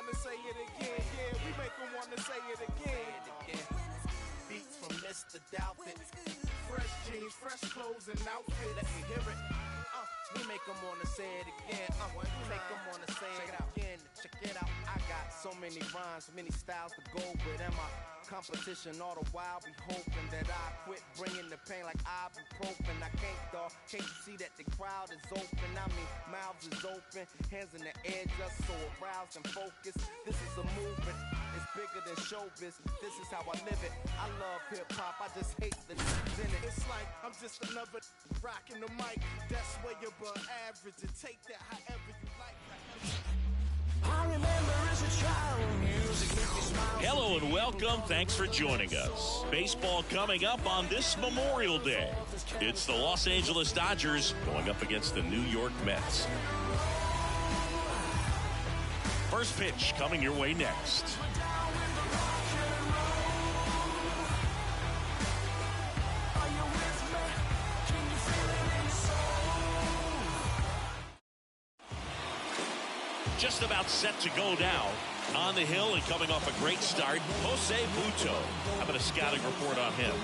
wanna say it again. Yeah, we make them wanna say it again. Beats from Mr. Doubtfit. Fresh jeans, fresh clothes and outfits. Let me hear it. We make them wanna say it again. We make them wanna say it again. Check it out. I got so many rhymes, so many styles to go with. And my competition all the while be hoping that I quit bringing the pain like ibuprofen. I can't, dawg. Can't you see that the crowd is open? I mean, mouths is open, hands in the air just so aroused and focused. This is a movement. It's bigger than showbiz. This is how I live it. I love hip-hop. I just hate the in it. It's like I'm just another rocking the mic. That's where you're above average. And take that however you like. I remember as a child, music made me smile. Hello and welcome. Thanks for joining us. Baseball coming up on this Memorial Day. It's the Los Angeles Dodgers going up against the New York Mets. First pitch coming your way next. Just about set to go down. On the hill and coming off a great start, Jose Butto. How about a scouting report on him?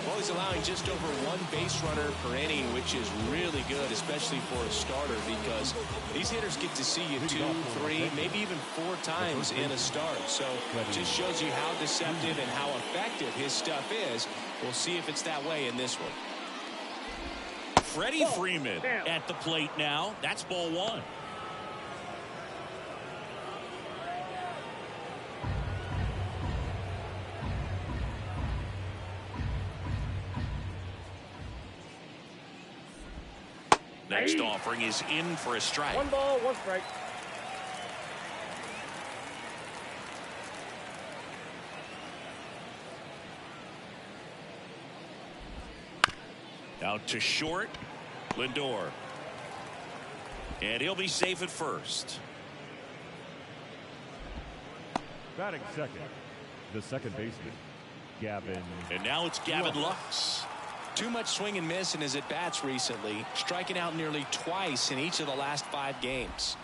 Well, he's allowing just over one base runner per inning, which is really good, especially for a starter, because these hitters get to see you 2, 3, maybe even 4 times in a start. So it just shows you how deceptive and how effective his stuff is. We'll see if it's that way in this one. Freddie Freeman at the plate now. That's ball 1. Next offering is in for a strike. 1 ball, 1 strike. Out to short, Lindor. And he'll be safe at first. Batting second, the second baseman, Gavin. And now it's Gavin Lux. Too much swing and miss in his at-bats recently, striking out nearly twice in each of the last 5 games.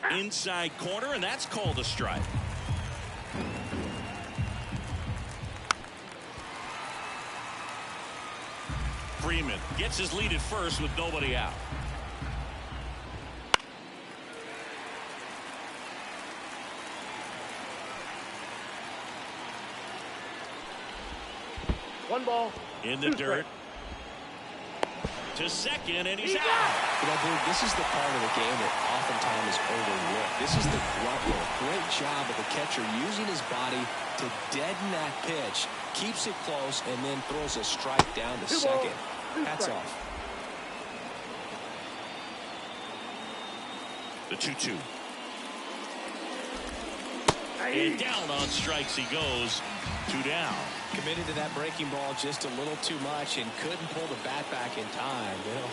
Inside corner, and that's called a strike. Freeman gets his lead at first with nobody out. One ball. In the dirt. To second, and he's out. You know, Blue, this is the part of the game that oftentimes is overlooked. This is the grunt work. Great job of the catcher using his body to deaden that pitch, keeps it close, and then throws a strike down to second. Hats off. The 2-2. And down on strikes he goes. 2 down. Committed to that breaking ball just a little too much and couldn't pull the bat back in time. You know,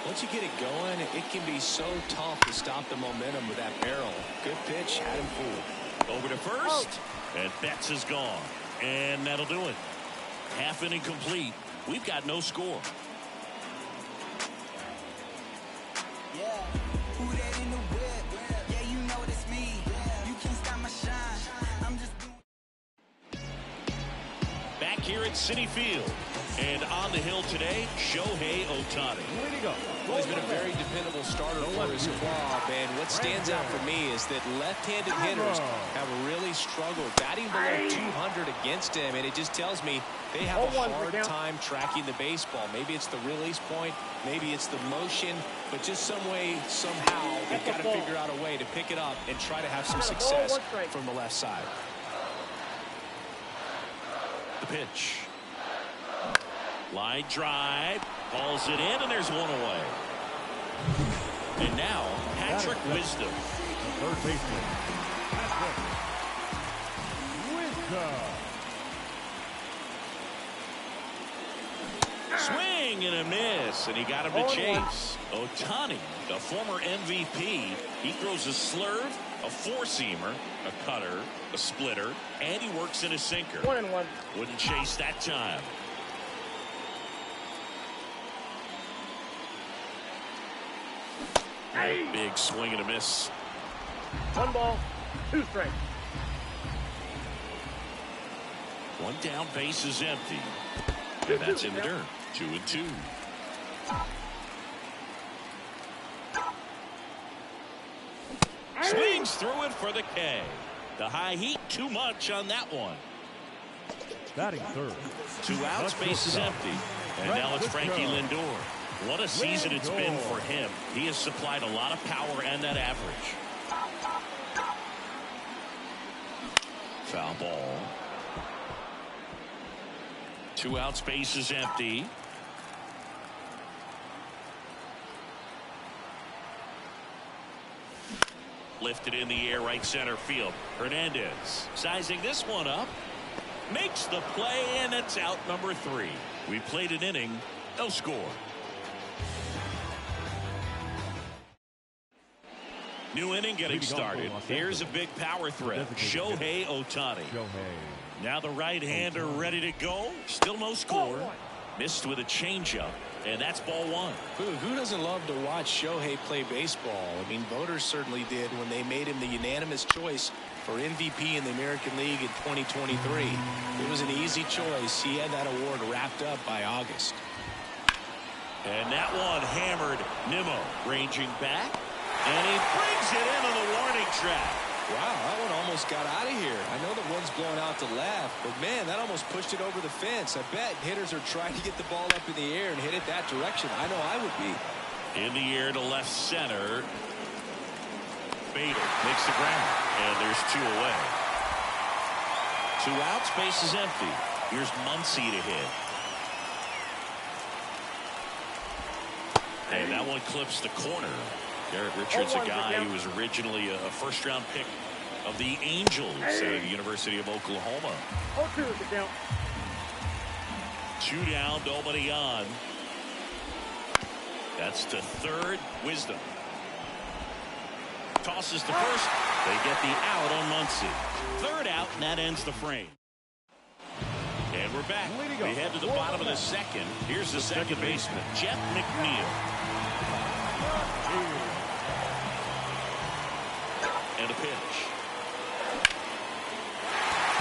once you get it going, it can be so tough to stop the momentum with that barrel. Good pitch, had him fooled. Over to first, and Betts is gone. And that'll do it. Half inning complete. We've got no score. Here at Citi Field. And on the hill today, Shohei Ohtani. Well, he's been a very dependable starter for his club, and what stands out for me is that left-handed hitters have really struggled, batting below 200 against him, and it just tells me they have a hard time tracking the baseball. Maybe it's the release point, maybe it's the motion, but just some way, somehow, they've got to figure out a way to pick it up and try to have some success from the left side. The pitch. Line drive. Hauls it in, and there's one away. And now, Patrick Wisdom. Third baseman, Patrick Wisdom. Swing and a miss, and he got him to chase. Ohtani, the former MVP, he throws a slurve, a four-seamer, a cutter, a splitter, and he works in a sinker. 1-1. Wouldn't chase that time. Big swing and a miss. 1 ball, 2 strikes. One down, base is empty. And that's in the dirt. 2-2. Swings through it for the K. The high heat, too much on that one. Batting third. 2 outs, base is empty. And now it's Frankie Lindor. What a season it's been for him. He has supplied a lot of power and that average. Foul ball. 2 outs, base is empty. Lifted in the air, right center field. Hernandez sizing this one up. Makes the play, and it's out number 3. We played an inning, no score. New inning getting started. Here's a big power threat. Shohei Ohtani. Now the right-hander ready to go. Still no score. Missed with a changeup. And that's ball 1. Who doesn't love to watch Shohei play baseball? I mean, voters certainly did when they made him the unanimous choice for MVP in the American League in 2023. It was an easy choice. He had that award wrapped up by August. And that one hammered. Nimmo ranging back. And he brings it into the warning track. Wow, that one almost got out of here. I know the one's blown out to left, but man, that almost pushed it over the fence. I bet hitters are trying to get the ball up in the air and hit it that direction. I know I would be. In the air to left center. Bader makes the ground, and there's 2 away. 2 outs, base is empty. Here's Muncy to hit. And that one clips the corner. Garrett Richards, a guy who was originally a first-round pick of the Angels out of the University of Oklahoma. 2 down, nobody on. That's to third. Wisdom tosses to first. They get the out on Muncy. 3rd out, and that ends the frame. And we're back. We head to the bottom of the 2nd. Here's the second baseman, Jeff McNeil. And a pitch.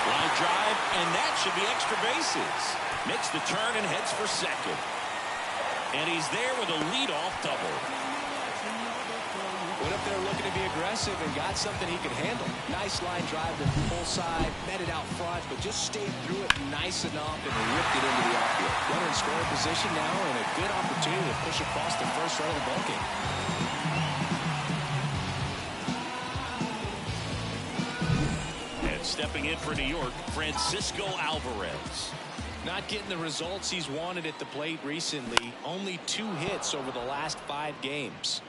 Line drive, and that should be extra bases. Makes the turn and heads for second. And he's there with a leadoff double. Went up there looking to be aggressive and got something he could handle. Nice line drive to the full side, met it out front, but just stayed through it nice enough and ripped it into the outfield. Runner in scoring position now, and a good opportunity to push across the first run of the ballgame. Stepping in for New York, Francisco Alvarez. Not getting the results he's wanted at the plate recently. Only 2 hits over the last 5 games.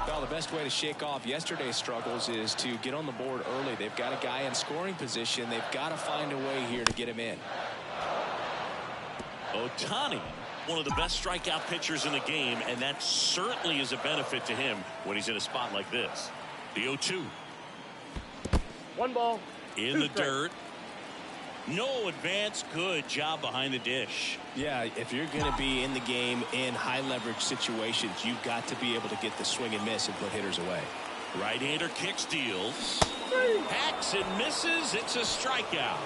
Well, the best way to shake off yesterday's struggles is to get on the board early. They've got a guy in scoring position. They've got to find a way here to get him in. Ohtani, one of the best strikeout pitchers in the game, and that certainly is a benefit to him when he's in a spot like this. The 0-2. 1 ball. In the dirt. No advance. Good job behind the dish. Yeah, if you're going to be in the game in high leverage situations, you've got to be able to get the swing and miss and put hitters away. Right-hander kicks, deals. Hacks and misses. It's a strikeout.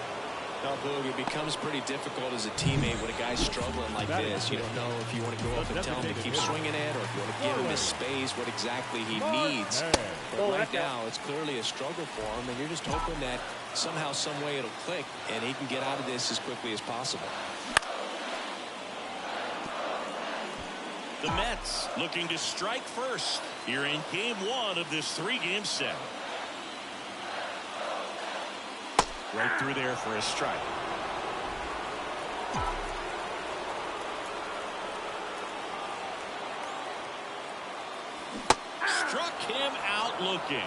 Now, Boog, it becomes pretty difficult as a teammate when a guy's struggling like this. You don't know if you want to go up and tell him to keep swinging it or if you want to give him his space, what exactly he needs. But right now, it's clearly a struggle for him, and you're just hoping that somehow, some way it'll click, and he can get out of this as quickly as possible. The Mets looking to strike first here in Game 1 of this 3-game set. Right through there for a strike. Struck him out looking.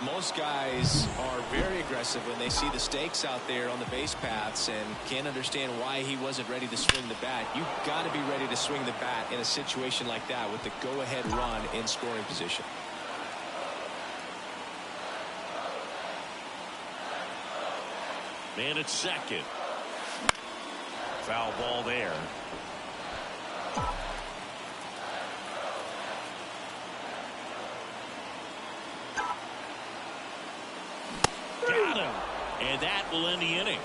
Most guys are very aggressive when they see the stakes out there on the base paths and can't understand why he wasn't ready to swing the bat. You've got to be ready to swing the bat in a situation like that with the go-ahead run in scoring position. Man at second. Foul ball there. Got him. And that will end the inning.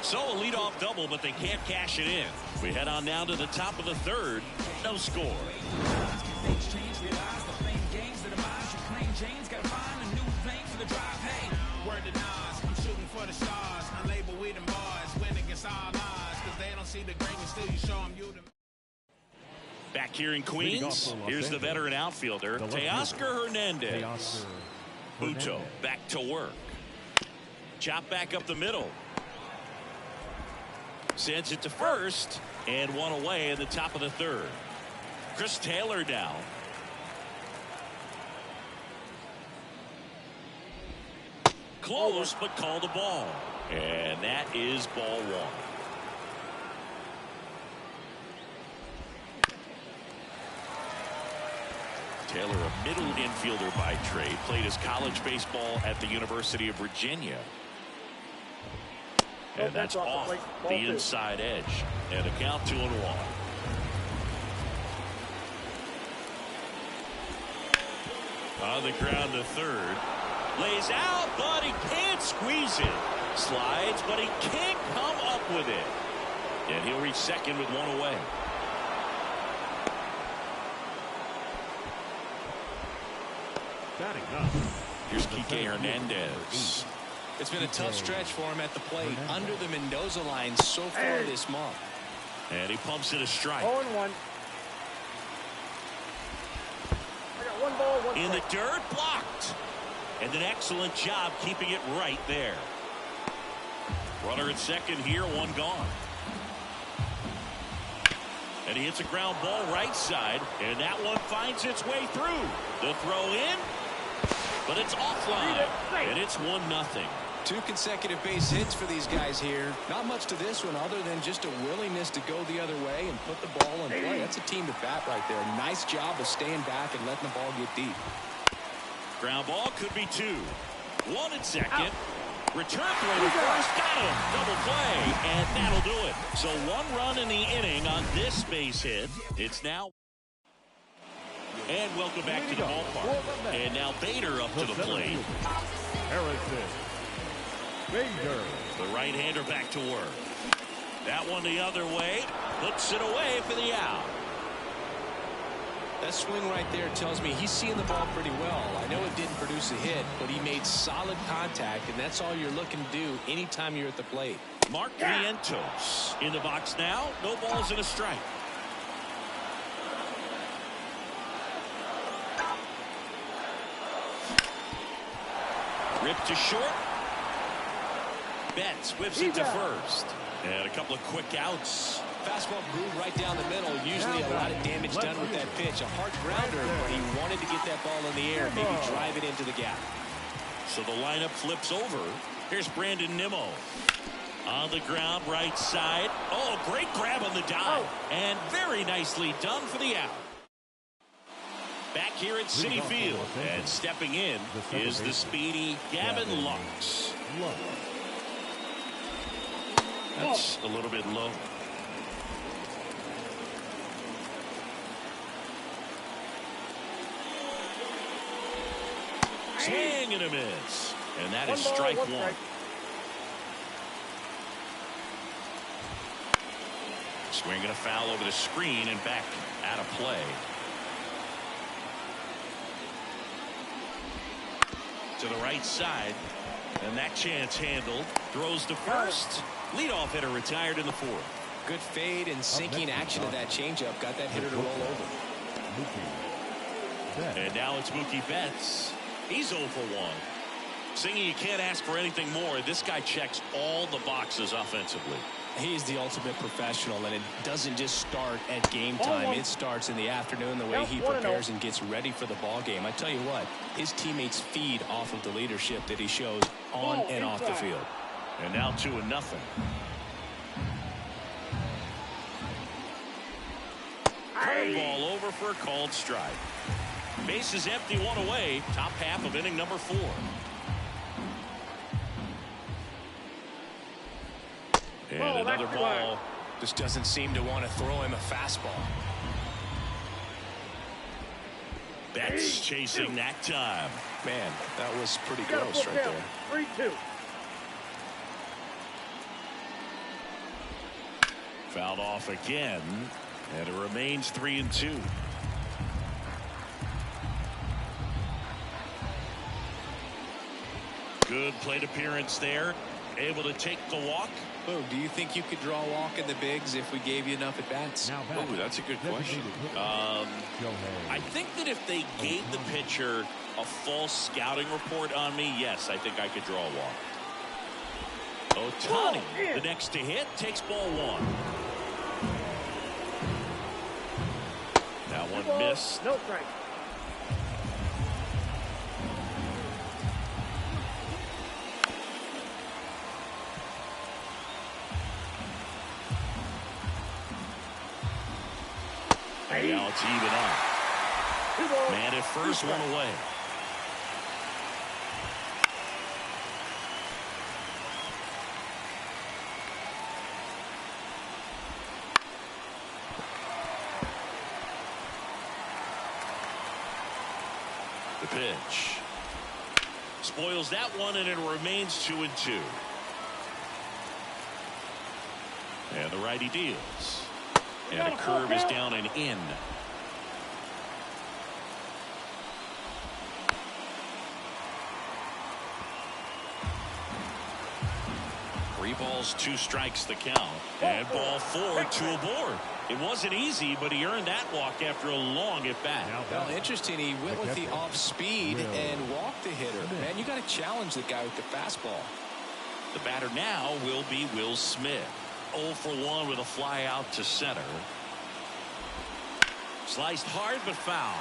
So a leadoff double, but they can't cash it in. We head on down to the top of the third. No score. Back here in Queens, here's the veteran outfielder, Teoscar Hernandez. Buto back to work. Chop back up the middle. Sends it to first, and one away in the top of the third. Chris Taylor down. Close, but called a ball. And that is ball one. Taylor, a middle infielder by trade, played his college baseball at the University of Virginia. And that's off the inside edge. And a count 2-1. On the ground to third. Lays out, but he can't squeeze it. Slides, but he can't come up with it. And he'll reach second with one away. Here's Kike Hernandez. It's been a tough stretch for him at the plate under the Mendoza line so far this month. And he pumps it a strike. 0-1. I got 1 ball, 1 in the strike. dirt, blocked. And an excellent job keeping it right there. Runner at second here, one gone. And he hits a ground ball right side, and that one finds its way through. The throw in, but it's offline, and it's 1-0. 2 consecutive base hits for these guys here. Not much to this one other than just a willingness to go the other way and put the ball in play. That's a team to bat right there. Nice job of staying back and letting the ball get deep. Ground ball could be 2. 1 at second. Return throw to first. Got him. Double play. And that'll do it. So 1 run in the inning on this base hit. It's now. And welcome back to the ballpark. And now Bader up to the plate. Harrison. Bader. The right-hander back to work. That one the other way. Puts it away for the out. That swing right there tells me he's seeing the ball pretty well. I know it didn't produce a hit, but he made solid contact, and that's all you're looking to do anytime you're at the plate. Mark Vientos in the box now. No balls and a strike. Ripped to short. Betts whips it to first. And a couple of quick outs. Fastball groove right down the middle. Usually a lot of damage done with that pitch. A hard grounder, but he wanted to get that ball in the air, maybe drive it into the gap. So the lineup flips over. Here's Brandon Nimmo. On the ground, right side. Oh, great grab on the dive. And very nicely done for the out. Back here at Citi Field. And stepping in is the speedy Gavin Lux. That's a little bit low. Swing and a miss. And that is strike 1. Swinging a foul over the screen and back out of play. To the right side. And that chance handled. Throws to first. Leadoff hitter retired in the 4th. Good fade and sinking action of that changeup. Got that hitter to roll over. And now it's Mookie Betts. He's 0 for 1. Singing, you can't ask for anything more. This guy checks all the boxes offensively. He's the ultimate professional, and it doesn't just start at game time. It starts in the afternoon, the way he prepares and gets ready for the ball game. I tell you what, his teammates feed off of the leadership that he shows on and off the field. And now 2-0. Curveball over for a called strike. Base is empty, 1 away. Top half of inning number 4. And another ball. Just doesn't seem to want to throw him a fastball. Betts chasing that time. Man, that was pretty gross right there. 3-2. Fouled off again, and it remains 3-2. Good plate appearance there. Able to take the walk. Oh, do you think you could draw a walk in the bigs if we gave you enough at bats? Oh, that's a good question. I think that if they gave the pitcher a false scouting report on me, yes, I think I could draw a walk. Ohtani, the next to hit, takes ball one. That one missed. No strike. And now it's even up. Man at first, one away. The pitch. Spoils that one, and it remains 2-2. And the righty deals. And a curve is down and in. Three balls, 2 strikes the count. And ball 4, 2 aboard. It wasn't easy, but he earned that walk after a long at bat. Well, interesting. He went with the off speed and walked the hitter. Man, you got to challenge the guy with the fastball. The batter now will be Will Smith. 0 for 1 with a fly out to center. Sliced hard but foul.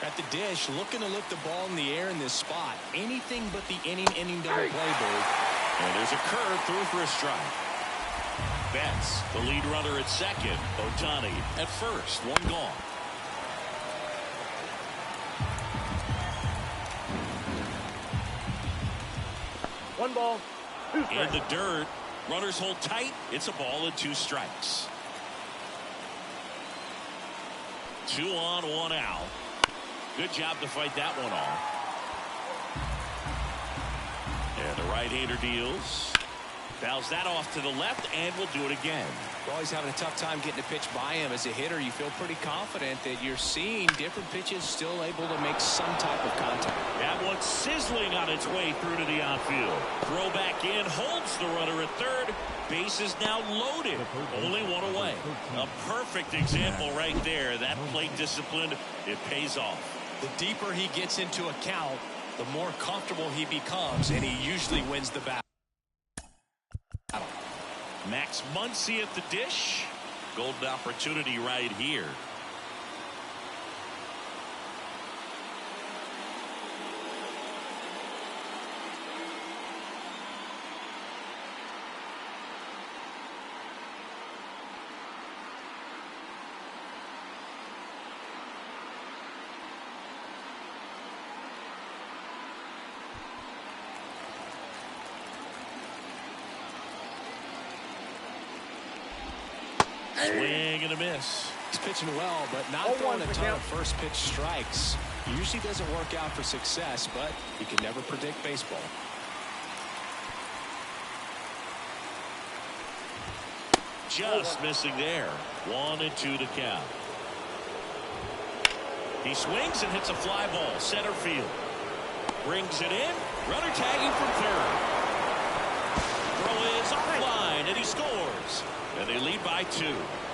At the dish, looking to lift the ball in the air in this spot. Anything but the inning double play, Bird. And there's a curve through for a strike. Betts, the lead runner at second. Ohtani at first. One gone. One ball, 2 strikes. In the dirt. Runners hold tight. It's a ball and 2 strikes. 2 on, 1 out. Good job to fight that one off. And the right-hander deals. Fouls that off to the left, and will do it again. Well, he's having a tough time getting a pitch by him. As a hitter, you feel pretty confident that you're seeing different pitches still able to make some type of contact. That one's sizzling on its way through to the outfield. Throw back in, holds the runner at third. Base is now loaded. Only 1 away. A perfect example right there. That plate discipline, it pays off. The deeper he gets into a count, the more comfortable he becomes, and he usually wins the battle. Max Muncy at the dish. Golden opportunity right here. Swing and a miss. He's pitching well, but not throwing a ton of first pitch strikes. Usually doesn't work out for success, but you can never predict baseball. Just missing there. 1-2 to count. He swings and hits a fly ball. Center field. Brings it in. Runner tagging from third. Throw is offline, and he scores. And they lead by 2.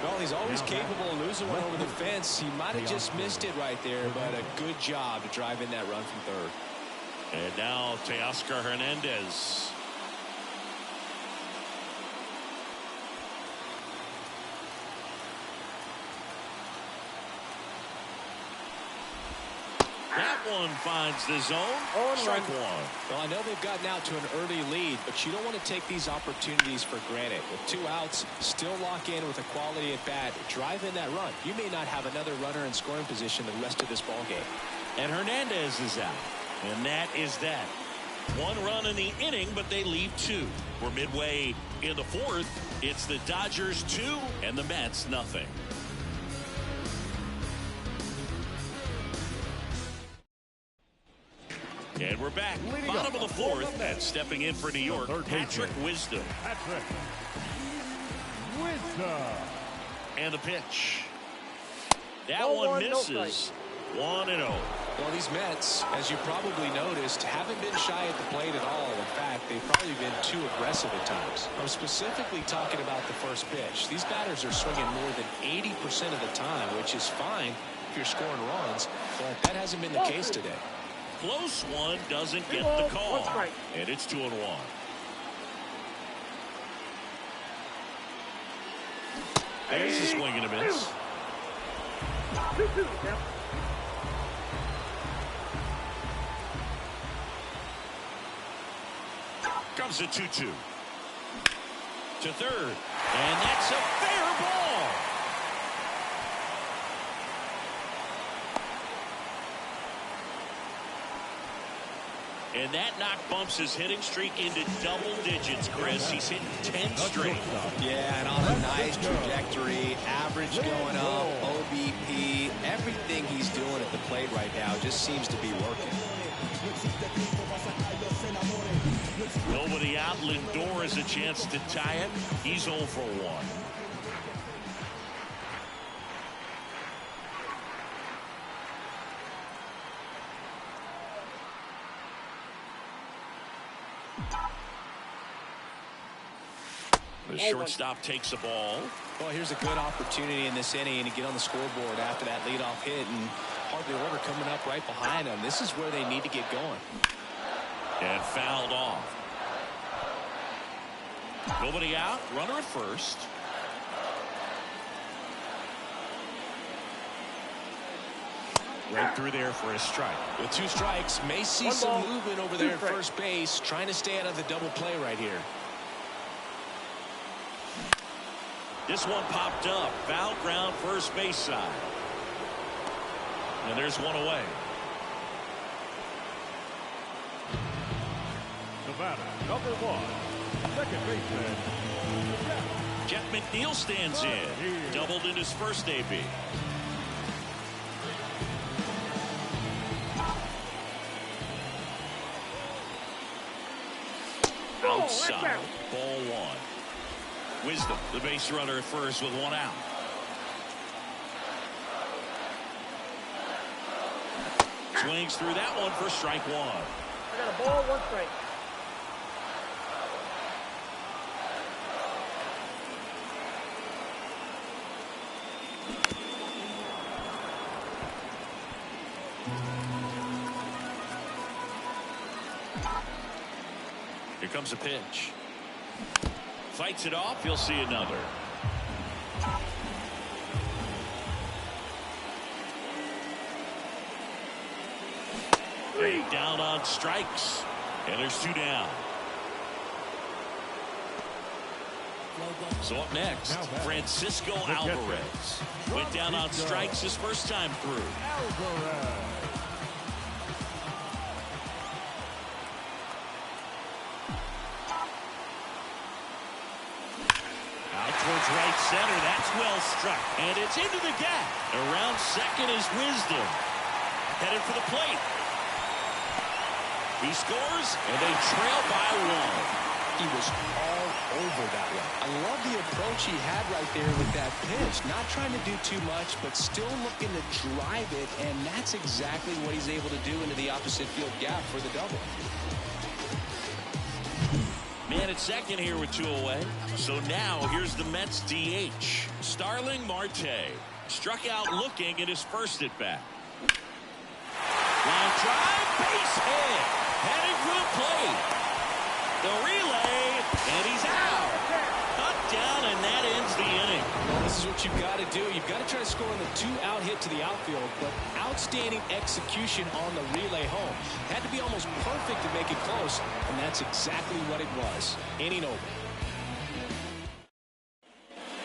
Well, he's always capable of losing one over the fence. He might have just missed it right there, but a good job to drive in that run from third. And now Teoscar Hernandez. That one finds the zone. Strike 1. Well, I know they've gotten out to an early lead, but you don't want to take these opportunities for granted. With 2 outs, still lock in with a quality at bat. Drive in that run. You may not have another runner in scoring position the rest of this ball game. And Hernandez is out. And that is that. 1 run in the inning, but they leave 2. We're midway in the 4th. It's the Dodgers 2 and the Mets nothing. And we're back. Bottom of the fourth. And stepping in for New York, Patrick Wisdom. Patrick Wisdom. And the pitch. That one misses. 1-0. Well, these Mets, as you probably noticed, haven't been shy at the plate at all. In fact, they've probably been too aggressive at times. I'm specifically talking about the first pitch. These batters are swinging more than 80% of the time, which is fine if you're scoring runs, but that hasn't been the case today. Close one doesn't get the call. And it's 2-1. There's a swing and a miss. Comes a 2-2. To third. And that's a fair ball. And that knock bumps his hitting streak into double digits, Chris. He's hitting 10 straight. Yeah, and on a nice trajectory. Average going up, OBP. Everything he's doing at the plate right now just seems to be working. Nobody out. Lindor has a chance to tie it. He's 0 for 1. The shortstop takes the ball. Well, here's a good opportunity in this inning to get on the scoreboard after that leadoff hit, and hardly order coming up right behind them. This is where they need to get going. And fouled off. Nobody out. Runner at first. Right through there for a strike. With 2 strikes, may see some movement over there at first base, trying to stay out of the double play right here. This one popped up. Foul ground first base side. And there's one away. Nevada, number 1, second baseman, Jeff McNeil stands in. Doubled in his first AB. Outside. Ball 1. Wisdom, the base runner at first with 1 out. Swings through that one for strike 1. I got a ball, 1 strike. Here comes a pitch. Fights it off. You'll see another. Down on strikes. And there's 2 down. So up next, Francisco Alvarez. Went down on strikes his first time through. Towards right center. That's well struck. And it's into the gap. Around second is Wisdom. Headed for the plate. He scores, and they trail by 1. He was all over that one. I love the approach he had right there with that pitch. Not trying to do too much, but still looking to drive it, and that's exactly what he's able to do into the opposite field gap for the double. Man at second here with 2 away. So now here's the Mets DH. Starling Marte. Struck out looking at his first at bat. Line drive, base hit. Heading for the plate. The relay, and he's out. Cut down, and that ends the inning. Well, this is what you've got to do. You've got to try to score on the 2-out hit to the outfield, but outstanding execution on the relay home. Had to be almost perfect to make it close, and that's exactly what it was. Inning over.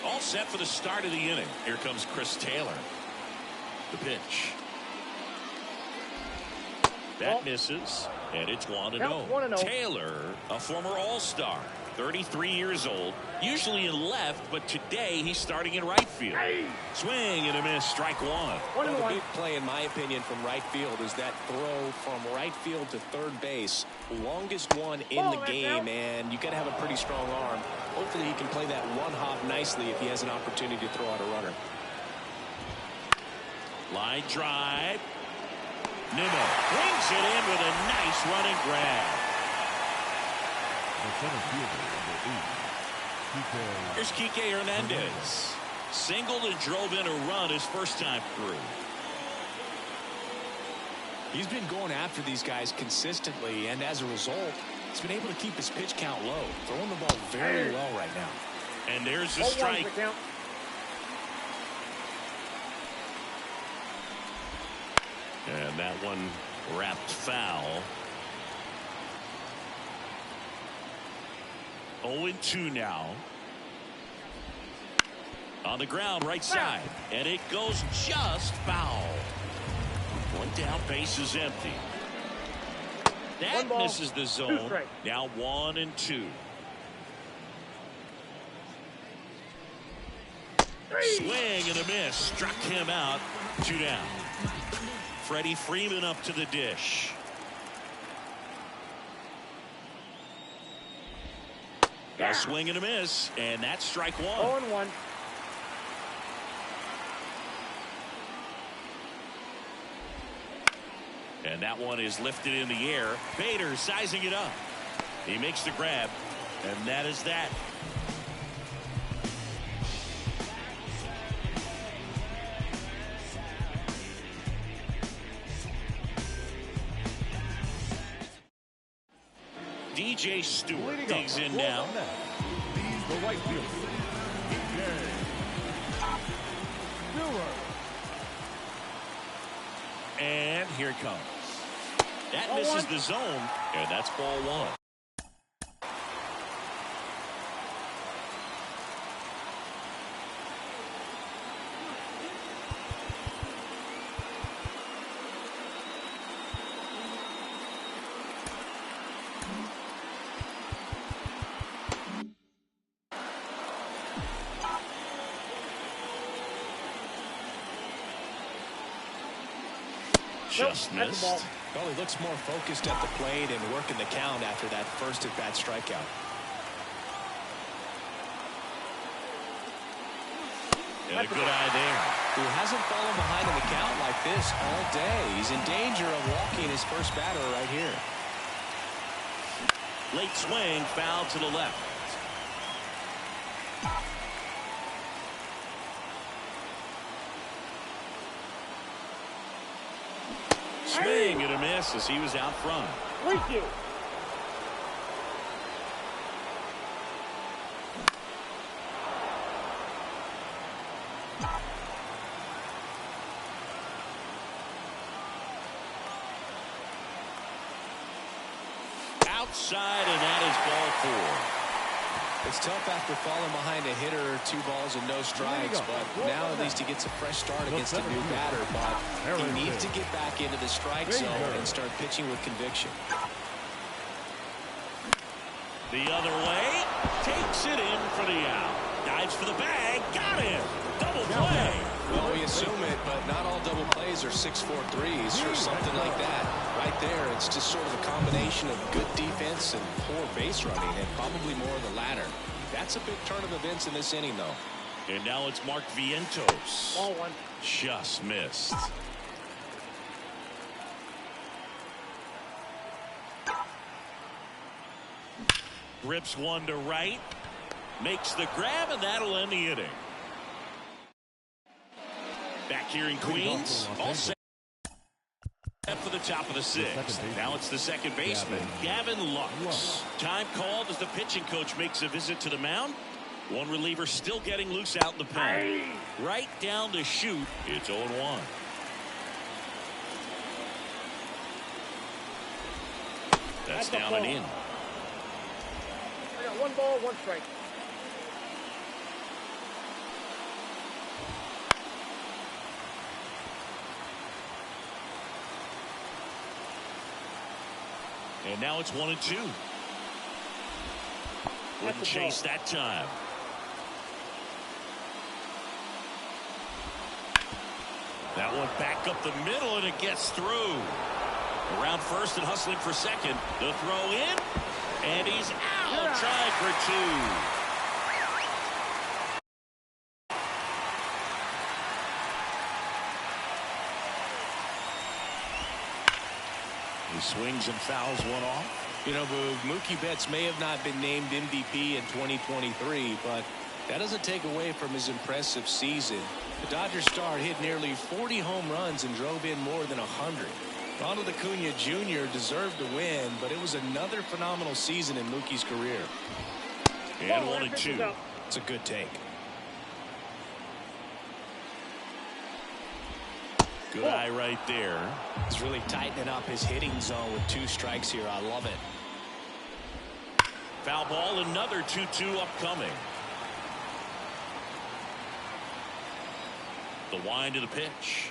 All set for the start of the inning. Here comes Chris Taylor. The pitch. That misses. And it's 1-0. Count 1-0. Taylor, a former All-Star, 33 years old, usually in left, but today he's starting in right field. Swing and a miss, strike one. Well, the big play, in my opinion, from right field is that throw from right field to third base. Longest one in the game, and you got to have a pretty strong arm. Hopefully he can play that one hop nicely if he has an opportunity to throw out a runner. Line drive. Nimmo brings it in with a nice running grab. The center fielder, number 8, Here's Kike Hernandez. Singled and drove in a run his first time through. He's been going after these guys consistently, and as a result, he's been able to keep his pitch count low, throwing the ball very well right now. And there's the strike. And that one wrapped foul. 0-2 now. On the ground, right side. And it goes just foul. One down, base is empty. That misses the zone. Now 1-2. Swing and a miss. Struck him out. 2 down. Freddie Freeman up to the dish. A swing and a miss, and that's strike one. 0-1. And that one is lifted in the air. Bader sizing it up. He makes the grab, and that is that. DJ Stewart digs in now. The right fielder, DJ Stewart. And here it comes. That misses the zone, and that's ball one. Just missed. Well, he looks more focused at the plate and working the count after that first at-bat strikeout. And a good eye there. Who hasn't fallen behind in the count like this all day. He's in danger of walking his first batter right here. Late swing, foul to the left. Swing and a miss as he was out front. Thank you. Outside, and that is ball four. It's tough after falling behind a hitter, 2 balls and no strikes, but now at least he gets a fresh start against a new batter, but he needs to get back into the strike zone and start pitching with conviction. The other way, takes it in for the out. Dives for the bag, got him. Double play. Well, we assume it, but not all double plays are 6-4 threes or something like that. Right there, it's just sort of a combination of good defense and poor base running, and probably more of the latter. That's a big turn of events in this inning, though. And now it's Mark Vientos. Ball one. Just missed. Rips one to right. Makes the grab, and that'll end the inning. Back here in Queens, all set for the top of the 6th. Now it's the second baseman, Gavin Lux. Time called as the pitching coach makes a visit to the mound. One reliever still getting loose out in the pen. Right down to shoot. It's 0-1. That's down and in. I got 1 ball, 1 strike. And now it's 1-2. Wouldn't chase that time. That one back up the middle, and it gets through. Around first and hustling for second. The throw in, and he's out. Trying for two. He swings and fouls one off. You know, Mookie Betts may have not been named MVP in 2023, but that doesn't take away from his impressive season. The Dodgers star hit nearly 40 home runs and drove in more than 100. Ronald Acuna Jr. deserved to win, but it was another phenomenal season in Mookie's career. And 1-2. It's a good take. Good eye right there. He's really tightening up his hitting zone with 2 strikes here. I love it. Foul ball, another 2-2 upcoming. The wind of the pitch.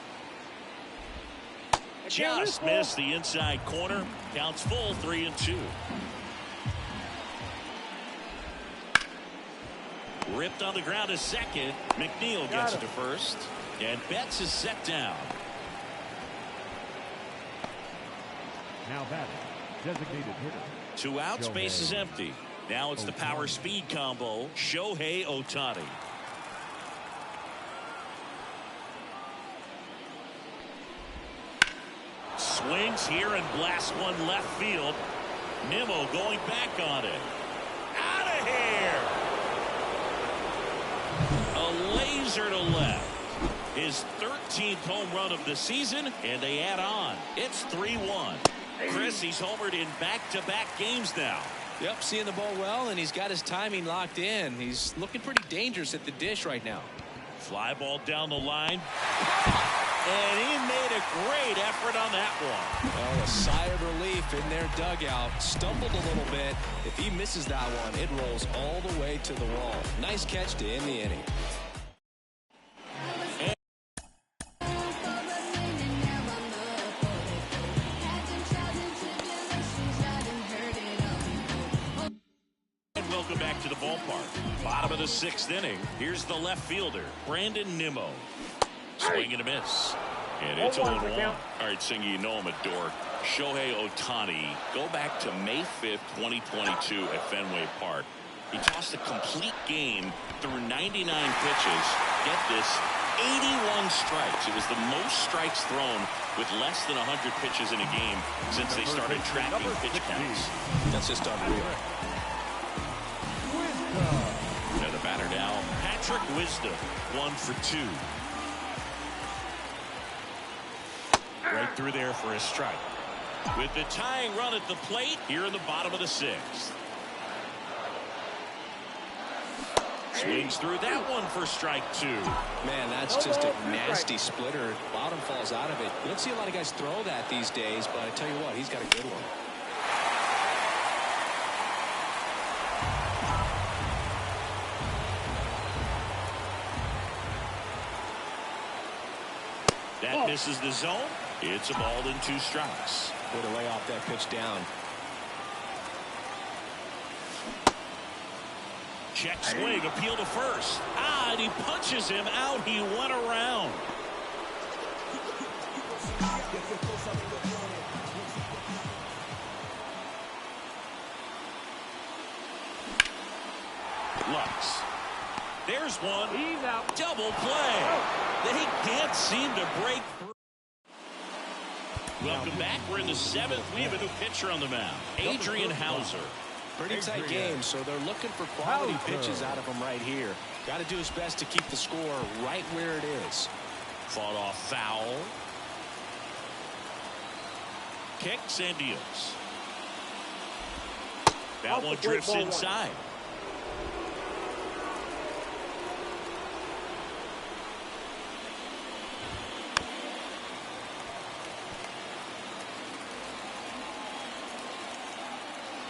Just missed the inside corner. Counts full, 3-2. Ripped on the ground to second. McNeil gets it to first. And Betts is set down. Now batting, designated hitter. 2 outs, base is empty. Now it's the power speed combo. Shohei Ohtani. Swings here and blasts one left field. Nimmo going back on it. Out of here. A laser to left. His 13th home run of the season, and they add on. It's 3-1. Chris, he's homered in back-to-back games now. Yep, seeing the ball well, and he's got his timing locked in. He's looking pretty dangerous at the dish right now. Fly ball down the line. And he made a great effort on that one. Well, a sigh of relief in their dugout. Stumbled a little bit. If he misses that one, it rolls all the way to the wall. Nice catch to end the inning. Welcome back to the ballpark. Bottom of the 6th inning. Here's the left fielder, Brandon Nimmo. Swing and a miss. And it's 0-1. All right, Singy, you know I'm a dork. Shohei Ohtani, go back to May 5th, 2022 at Fenway Park. He tossed a complete game through 99 pitches. Get this, 81 strikes. It was the most strikes thrown with less than 100 pitches in a game since they started tracking pitch counts. That's just unreal. And the batter now, Patrick Wisdom, 1 for 2. Right through there for a strike. With the tying run at the plate here in the bottom of the 6th. Swings through that one for strike 2. Man, that's just a nasty splitter. Bottom falls out of it. You don't see a lot of guys throw that these days, but I tell you what, he's got a good one. That misses the zone. It's a ball and 2 strikes. Way to lay off that pitch down. Check swing, appeal to first. And he punches him out. He went around. Lux. There's one. He's out. Double play. They can't seem to break through. Welcome back. We're in the 7th. We have a new pitcher on the mound, Adrian Hauser. Pretty tight game, so they're looking for quality pitches out of him right here. Got to do his best to keep the score right where it is. Fought off foul. Kicks and deals. That one drifts inside.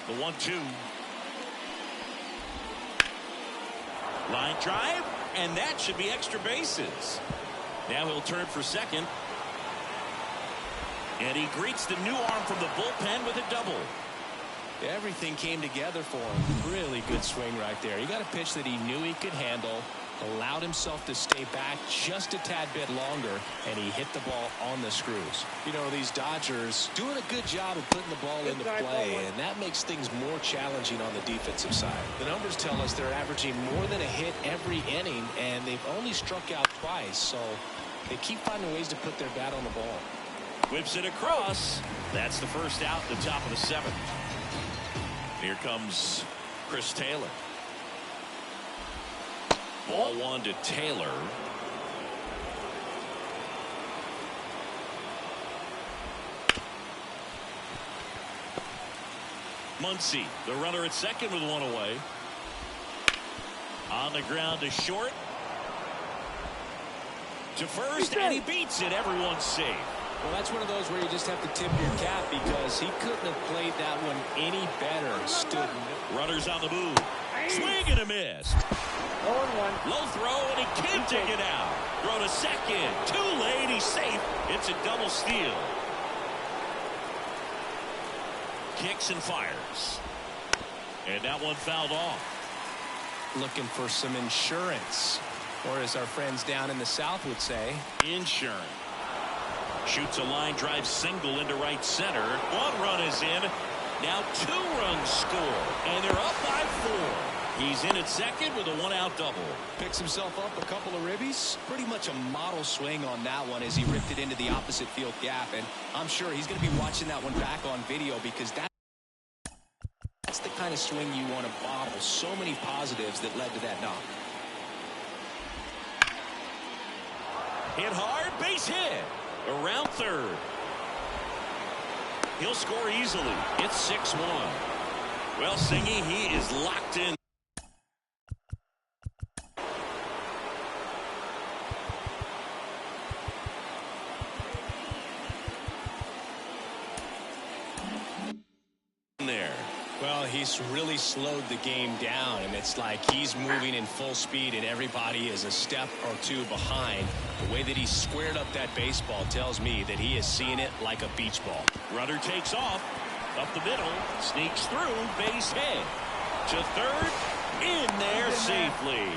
The 1-2. Line drive, and that should be extra bases. Now he'll turn for second. And he greets the new arm from the bullpen with a double. Everything came together for him. Really good swing right there. He got a pitch that he knew he could handle, allowed himself to stay back just a tad bit longer, and he hit the ball on the screws. You know, these Dodgers doing a good job of putting the ball into play, and that makes things more challenging on the defensive side. The numbers tell us they're averaging more than a hit every inning, and they've only struck out twice, so they keep finding ways to put their bat on the ball. Whips it across. That's the first out at the top of the 7th. Here comes Chris Taylor. Ball 1 to Taylor. Muncy, the runner at second with 1 away. On the ground to short. To first, and he beats it. Everyone's safe. Well, that's one of those where you just have to tip your cap because he couldn't have played that one any better. Stood. Runners on the move. Swing and a miss. 0-1. Low throw, and he can't take it out. Throw to second. Too late. He's safe. It's a double steal. Kicks and fires. And that one fouled off. Looking for some insurance. Or as our friends down in the South would say, insurance. Shoots a line drive single into right center. 1 run is in. Now 2 runs score. And they're up by 4. He's in at second with a 1-out double. Picks himself up a couple of ribbies. Pretty much a model swing on that one as he ripped it into the opposite field gap. And I'm sure he's going to be watching that one back on video because that's the kind of swing you want to bottle. So many positives that led to that knock. Hit hard, base hit. Around third. He'll score easily. It's 6-1. Well, Singy, he is locked in. There. Well, he's really slowed the game down, and it's like he's moving in full speed, and everybody is a step or 2 behind. The way that he squared up that baseball tells me that he is seeing it like a beach ball. Runner takes off. Up the middle. Sneaks through. Base hit. To third. In there safely.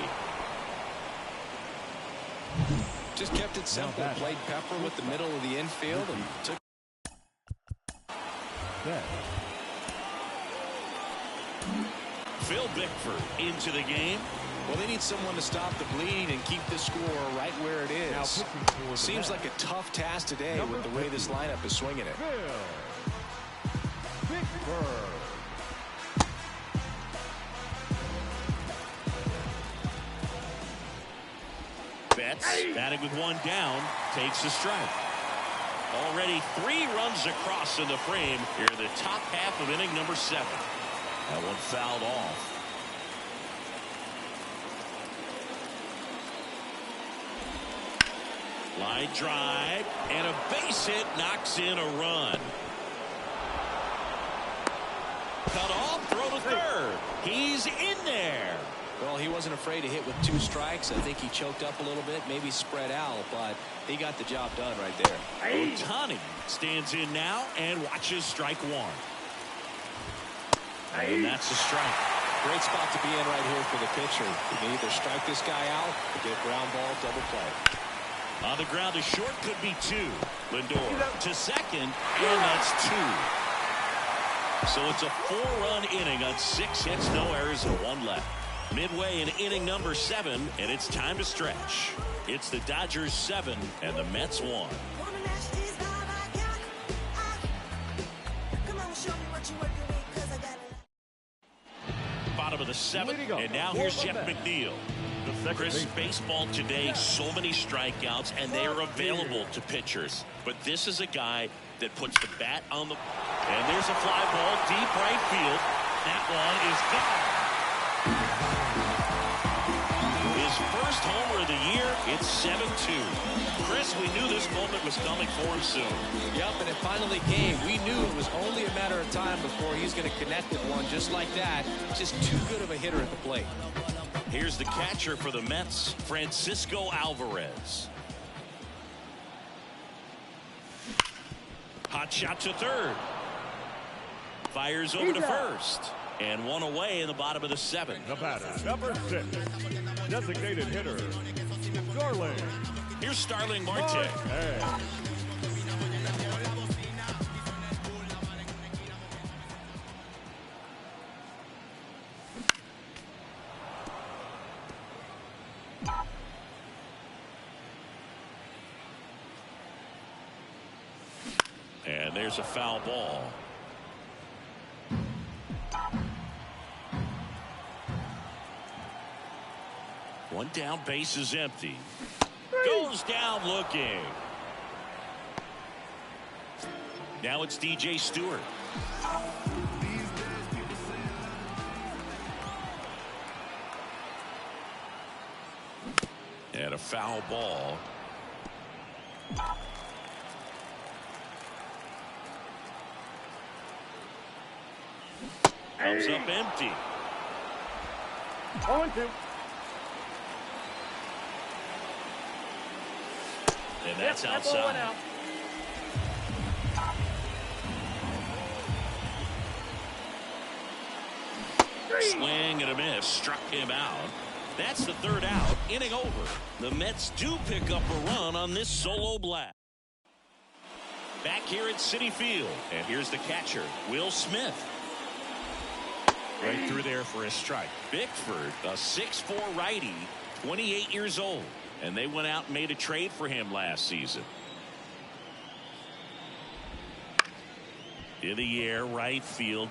Just kept it simple. Played pepper with the middle of the infield and took. Phil Bickford into the game. Well, they need someone to stop the bleed and keep the score right where it is. Seems like a tough task today with the way this lineup is swinging it. Betts batting with 1 down, takes a strike. Already 3 runs across in the frame here in the top half of inning number 7. That one fouled off. Line drive and a base hit knocks in a run. Cut off, throw to third. He's in there. Well, he wasn't afraid to hit with 2 strikes. I think he choked up a little bit, maybe spread out, but he got the job done right there. Ohtani stands in now and watches strike 1. And that's a strike. Great spot to be in right here for the pitcher. You can either strike this guy out or get ground ball, double play. On the ground to short, could be 2. Lindor to second, and that's 2. So it's a 4-run inning on 6 hits, no errors, and 1 left. Midway in inning number 7, and it's time to stretch. It's the Dodgers 7 and the Mets 1. Bottom of the 7th, and now here's Jeff McNeil. Chris, baseball today, so many strikeouts, and they are available to pitchers. But this is a guy that puts the bat on the... And there's a fly ball deep right field. That one is gone. His first homer of the year, it's 7-2. Chris, we knew this moment was coming for him soon. Yep, and it finally came. We knew it was only a matter of time before he's going to connect with one just like that. Just too good of a hitter at the plate. Here's the catcher for the Mets, Francisco Alvarez. Hot shot to third. Fires over to first. And one away in the bottom of the 7th. The batter, number 6. Designated hitter, Starling. Here's Starling Marte. And there's a foul ball. One down, base is empty. Goes down looking. Now it's DJ Stewart. And a foul ball. Comes up empty. 0-2. And that's outside. Out. Swing and a miss. Struck him out. That's the 3rd out. Inning over. The Mets do pick up a run on this solo blast. Back here at Citi Field. And here's the catcher, Will Smith. Right through there for a strike. Bickford, a 6'4" righty, 28 years old. And they went out and made a trade for him last season. In the air, right field.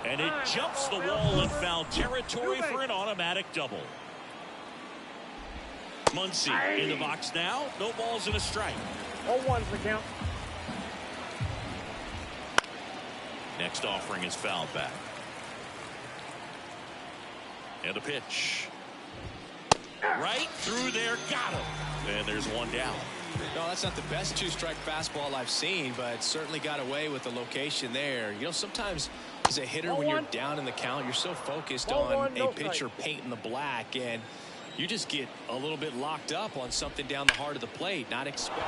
And it jumps the wall in foul territory for an automatic double. Muncy in the box now. No balls and a strike. 0-1's the count. Next offering is fouled back. And a pitch. Right through there. Got him. And there's one down. No, that's not the best 2-strike fastball I've seen, but certainly got away with the location there. You know, sometimes as a hitter, when you're down in the count, you're so focused on a pitcher painting the black, and you just get a little bit locked up on something down the heart of the plate. Not expect.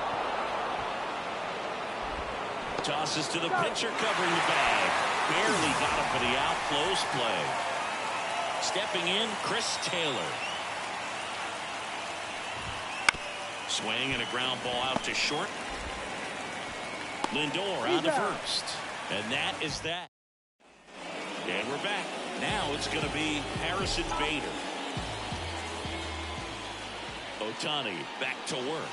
Tosses to the pitcher covering the bag. Barely got him for the out. Close play. Stepping in, Chris Taylor. Swing and a ground ball out to short. Lindor on to first. And that is that. And we're back. Now it's going to be Harrison Bader. Ohtani back to work.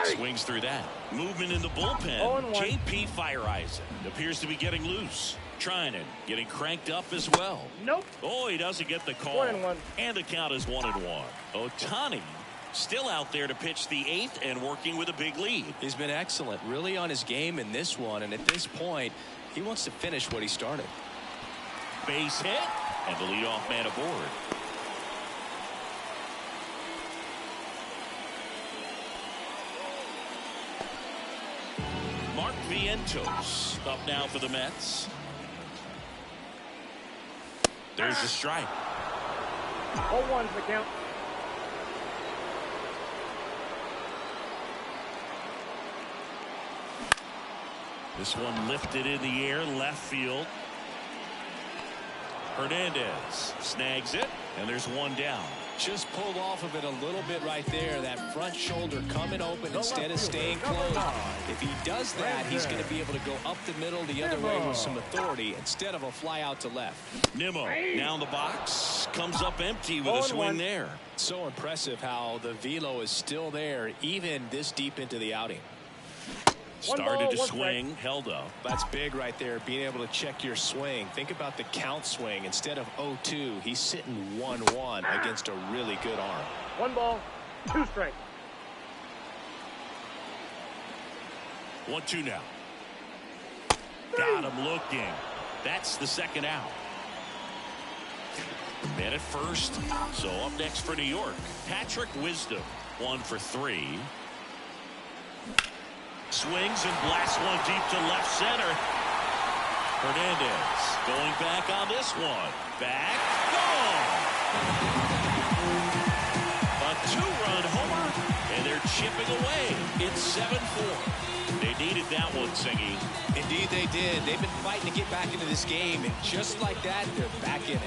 Swings through that. Movement in the bullpen. JP Fireisen appears to be getting loose. Trinan getting cranked up as well. Nope. Oh, he doesn't get the call. 1-1. And the count is 1-1. Ohtani still out there to pitch the 8th and working with a big lead. He's been excellent, really on his game in this one, and at this point he wants to finish what he started. Base hit and the leadoff man aboard. Mark Vientos up now for the Mets. There's the strike. 0-1's the count. This one lifted in the air, left field. Hernandez snags it, and there's one down. Just pulled off of it a little bit right there. That front shoulder coming open instead of staying closed. If he does that, he's going to be able to go up the middle the other way with some authority instead of a fly out to left. Nimmo now in the box. Comes up empty with a swing there. So impressive how the velo is still there even this deep into the outing. Started to swing, held up. That's big right there, being able to check your swing. Think about the count swing. Instead of 0-2, he's sitting 1-1 against a really good arm. 1 ball, 2 strikes. 1-2 now. Got him looking. That's the 2nd out. Man at first. So up next for New York, Patrick Wisdom, 1 for 3. Swings and blasts one deep to left center. Hernandez going back on this one. Back, gone. A 2-run homer, and they're chipping away. It's 7-4. They needed that one, Singy. Indeed they did. They've been fighting to get back into this game, and just like that, they're back in it.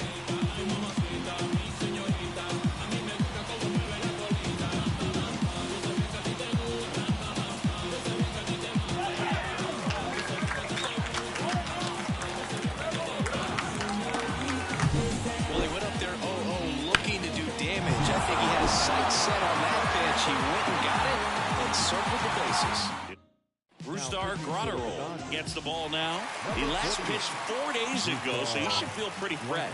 Well, he went up there 0-0 looking to do damage. I think he had his sights set on that pitch. He went and got it and circled the bases. Brustar Grotterol gets the ball now. He last pitched 4 days ago, so he should feel pretty fresh.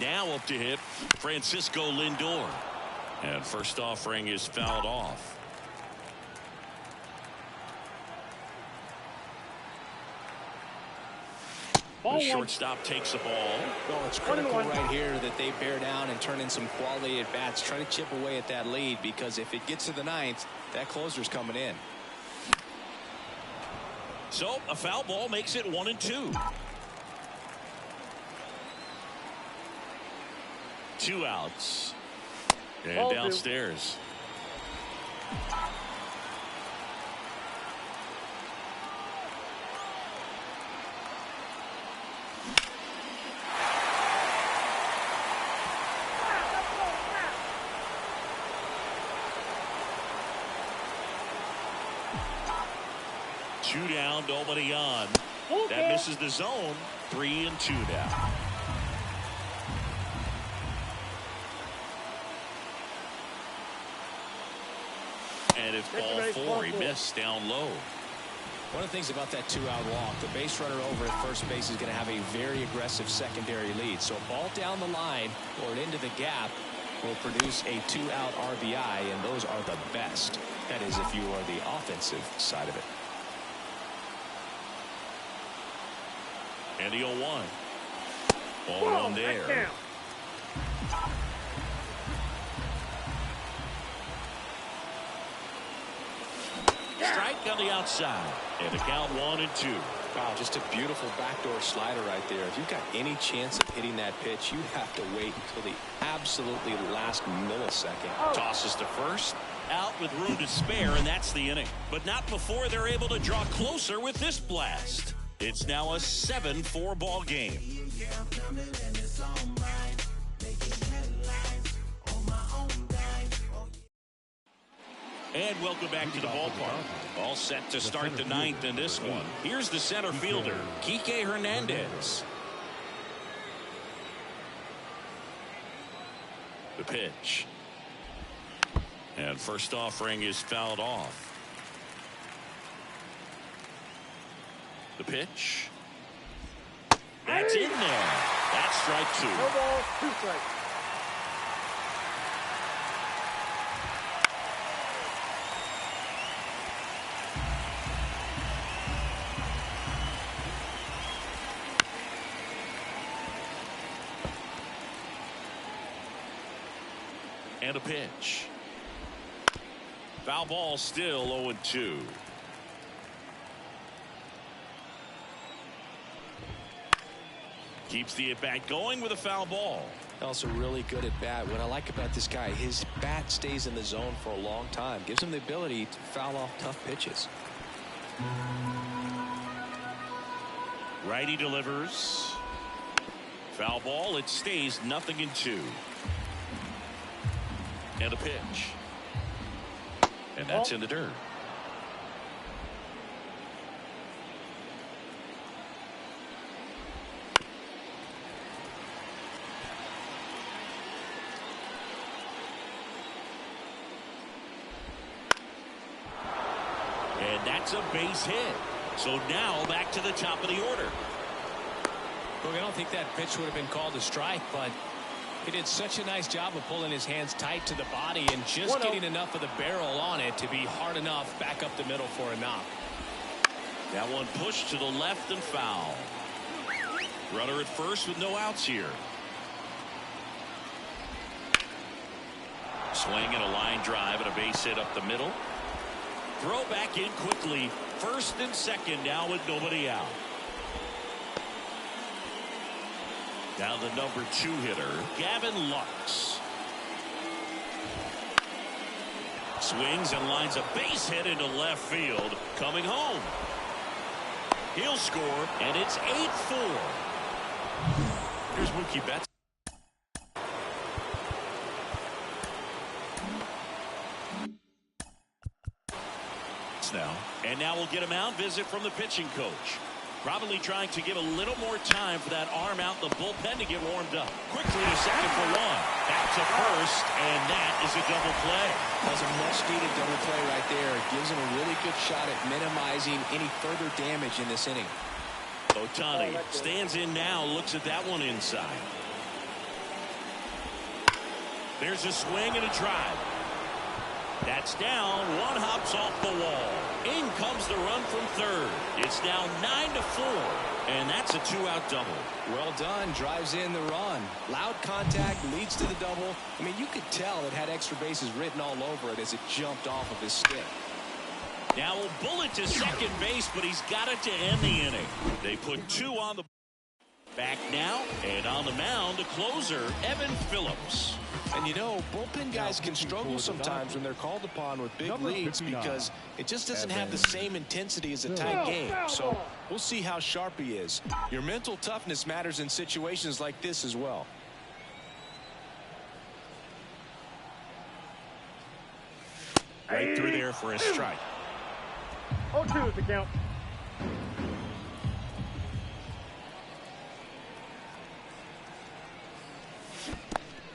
Now up to hit Francisco Lindor. And first offering is fouled off. The shortstop takes the ball. Well, it's critical right here that they bear down and turn in some quality at bats. Try to chip away at that lead, because if it gets to the ninth, that closer's coming in. So a foul ball makes it 1-2. 2 outs. And downstairs. Two down, nobody on. That misses the zone. 3-2 now. And it's ball 4. He missed down low. One of the things about that 2-out walk, the base runner over at first base is going to have a very aggressive secondary lead. So a ball down the line or into the gap will produce a 2-out RBI, and those are the best. That is, if you are the offensive side of it. And the 0-1. Ball on there. Strike on the outside. And the count 1-2. Wow, just a beautiful backdoor slider right there. If you've got any chance of hitting that pitch, you have to wait until the absolutely last millisecond. Tosses to first. Out with room to spare, and that's the inning. But not before they're able to draw closer with this blast. It's now a 7-4 ball game. And welcome back to the ballpark. All set to start the ninth in this one. Here's the center fielder, Kike Hernandez. The pitch. And first offering is fouled off. The pitch. That's in there. That's strike 2. No ball, 2 strikes. And a pitch. Foul ball, still 0-2. Keeps the at-bat going with a foul ball. Also really good at bat. What I like about this guy, his bat stays in the zone for a long time. Gives him the ability to foul off tough pitches. Righty delivers. Foul ball. It stays 0-2. And a pitch. And that's in the dirt. And that's a base hit. So now back to the top of the order. Look, I don't think that pitch would have been called a strike, but he did such a nice job of pulling his hands tight to the body and just getting enough of the barrel on it to be hard enough back up the middle for a knock. That one pushed to the left and foul. Runner at first with no outs here. Swing and a line drive and a base hit up the middle. Throw back in quickly. First and second now with nobody out. Now the number 2 hitter, Gavin Lux. swings and lines a base hit into left field. Coming home. He'll score, and it's 8-4. Here's Mookie Betts. Now. And now we'll get a mound visit from the pitching coach. Probably trying to give a little more time for that arm out in the bullpen to get warmed up. Quickly to second for one. Back to first, and that is a double play. That's a much-needed double play right there. It gives him a really good shot at minimizing any further damage in this inning. Ohtani stands in now, looks at that one inside. There's a swing and a drive. That's down. One hops off the wall. In comes the run from third. It's now 9-4, and that's a 2-out double. Well done. Drives in the run. Loud contact leads to the double. I mean, you could tell it had extra bases written all over it as it jumped off of his stick. Now a bullet to second base, but he's got it to end the inning. They put 2 on the back now, and on the mound, the closer, Evan Phillips. And you know, bullpen guys can struggle sometimes when they're called upon with big leads because it just doesn't have the same intensity as a tight game. So we'll see how sharp he is. Your mental toughness matters in situations like this as well. Right through there for a strike. 0-2 is the count.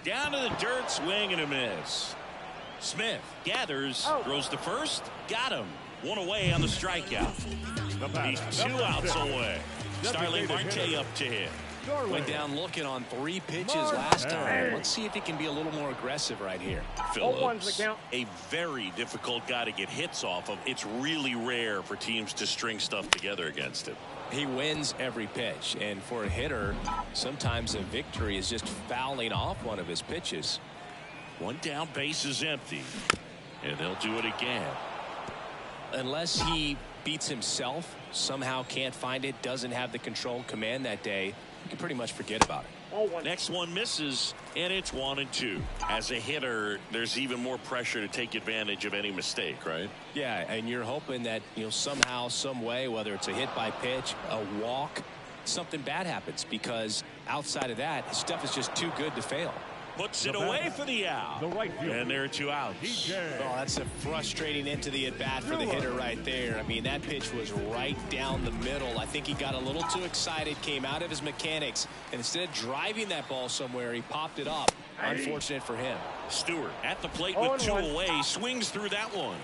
Down to the dirt, swing and a miss. Smith gathers, throws to first, got him. 1 away on the strikeout. He's 2 outs away. Starling Marte up to hit. Went down looking on 3 pitches last time. Let's see if he can be a little more aggressive right here. Phillips, a very difficult guy to get hits off of. It's really rare for teams to string stuff together against him. He wins every pitch, and for a hitter, sometimes a victory is just fouling off one of his pitches. 1 down, base is empty, and they'll do it again. Unless he beats himself, somehow can't find it, doesn't have the control command that day, you can pretty much forget about it. Next one misses, and it's 1-2. As a hitter, there's even more pressure to take advantage of any mistake, right? Yeah, and you're hoping that, somehow, some way, whether it's a hit by pitch, a walk, something bad happens, because outside of that, his stuff is just too good to fail. Puts it away for the out. And there are 2 outs. Oh, that's a frustrating into the at-bat for the hitter right there. I mean, that pitch was right down the middle. I think he got a little too excited, came out of his mechanics, and instead of driving that ball somewhere, he popped it up. Unfortunate for him. Stewart at the plate with 2 away, swings through that one.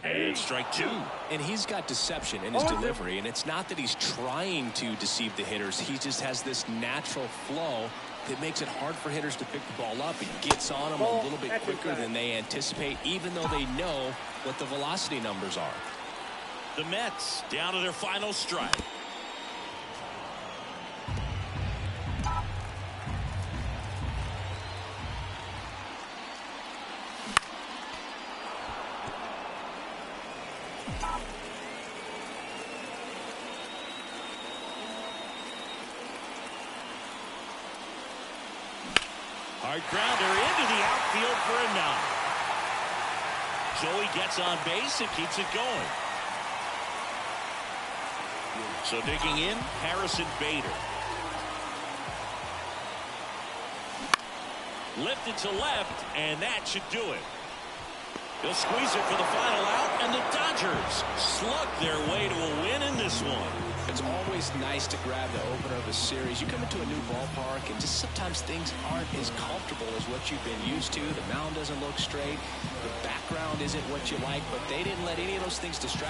And strike 2. And he's got deception in his delivery, and it's not that he's trying to deceive the hitters. He just has this natural flow that makes it hard for hitters to pick the ball up. It gets on them a little bit quicker than they anticipate, even though they know what the velocity numbers are. The Mets down to their final strike. Hard grounder into the outfield for a knock. Joey gets on base and keeps it going. So digging in, Harrison Bader. Lifted to left, and that should do it. They'll squeeze it for the final out, and the Dodgers slug their way to a win in this one. It's always nice to grab the opener of a series. You come into a new ballpark, and just sometimes things aren't as comfortable as what you've been used to. The mound doesn't look straight. The background isn't what you like, but they didn't let any of those things distract